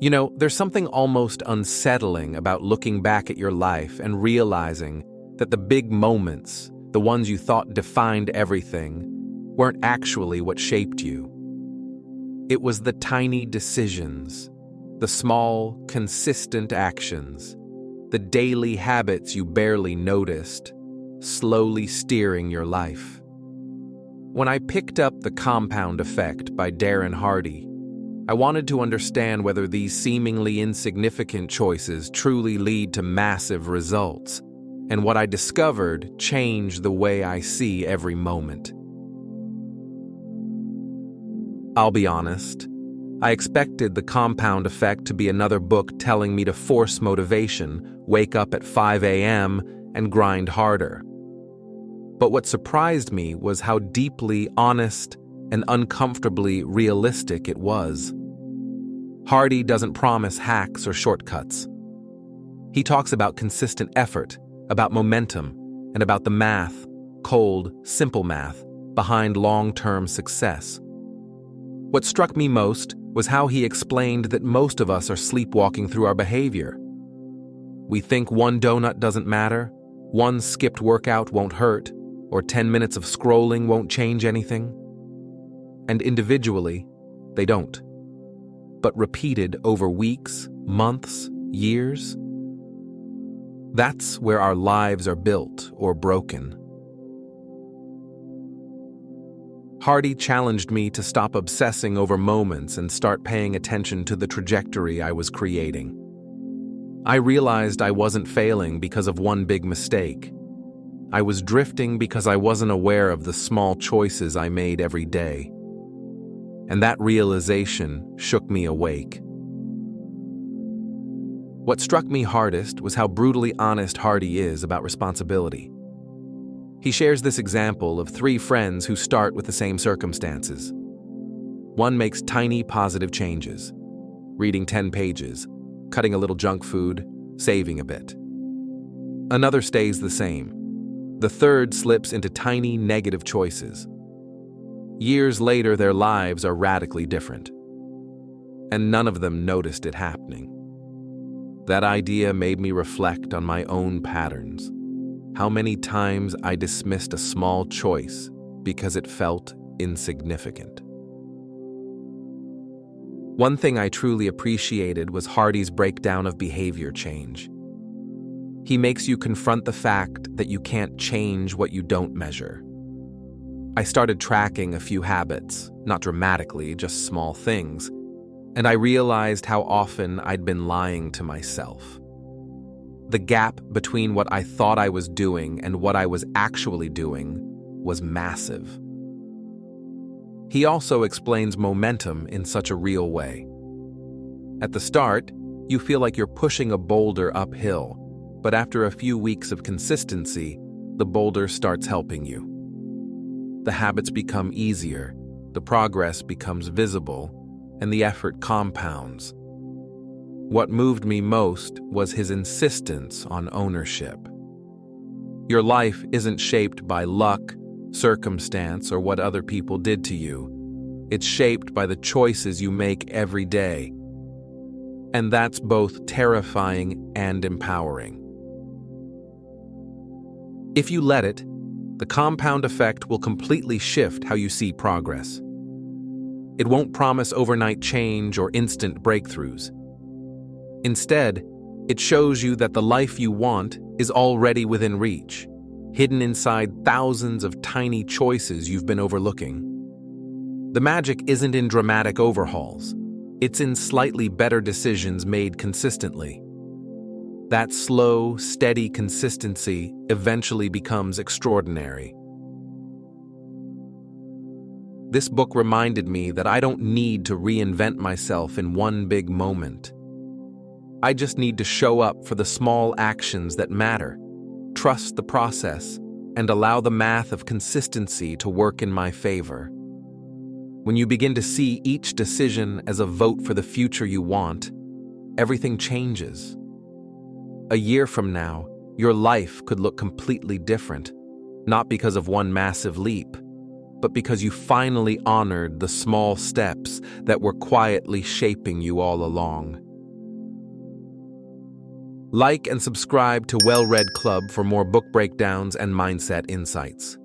There's something almost unsettling about looking back at your life and realizing that the big moments, the ones you thought defined everything, weren't actually what shaped you. It was the tiny decisions, the small, consistent actions, the daily habits you barely noticed, slowly steering your life. When I picked up The Compound Effect by Darren Hardy, I wanted to understand whether these seemingly insignificant choices truly lead to massive results, and what I discovered changed the way I see every moment. I'll be honest, I expected The Compound Effect to be another book telling me to force motivation, wake up at 5 a.m., and grind harder. But what surprised me was how deeply honest and uncomfortably realistic it was. Hardy doesn't promise hacks or shortcuts. He talks about consistent effort, about momentum, and about the math, cold, simple math, behind long-term success. What struck me most was how he explained that most of us are sleepwalking through our behavior. We think one donut doesn't matter, one skipped workout won't hurt, or 10 minutes of scrolling won't change anything. And individually, they don't. But repeated over weeks, months, years, that's where our lives are built or broken. Hardy challenged me to stop obsessing over moments and start paying attention to the trajectory I was creating. I realized I wasn't failing because of one big mistake. I was drifting because I wasn't aware of the small choices I made every day. And that realization shook me awake. What struck me hardest was how brutally honest Hardy is about responsibility. He shares this example of 3 friends who start with the same circumstances. One makes tiny positive changes, reading 10 pages, cutting a little junk food, saving a bit. Another stays the same. The third slips into tiny negative choices. Years later, their lives are radically different. And none of them noticed it happening. That idea made me reflect on my own patterns. How many times I dismissed a small choice because it felt insignificant. One thing I truly appreciated was Hardy's breakdown of behavior change. He makes you confront the fact that you can't change what you don't measure. I started tracking a few habits, not dramatically, just small things, and I realized how often I'd been lying to myself. The gap between what I thought I was doing and what I was actually doing was massive. He also explains momentum in such a real way. At the start, you feel like you're pushing a boulder uphill, but after a few weeks of consistency, the boulder starts helping you. The habits become easier, the progress becomes visible, and the effort compounds. What moved me most was his insistence on ownership. Your life isn't shaped by luck, circumstance, or what other people did to you. It's shaped by the choices you make every day. And that's both terrifying and empowering. If you let it, the compound effect will completely shift how you see progress. It won't promise overnight change or instant breakthroughs. Instead, it shows you that the life you want is already within reach, hidden inside thousands of tiny choices you've been overlooking. The magic isn't in dramatic overhauls. It's in slightly better decisions made consistently. That slow, steady consistency eventually becomes extraordinary. This book reminded me that I don't need to reinvent myself in one big moment. I just need to show up for the small actions that matter, trust the process, and allow the math of consistency to work in my favor. When you begin to see each decision as a vote for the future you want, everything changes. A year from now, your life could look completely different, not because of one massive leap, but because you finally honored the small steps that were quietly shaping you all along. Like and subscribe to Well Read Club for more book breakdowns and mindset insights.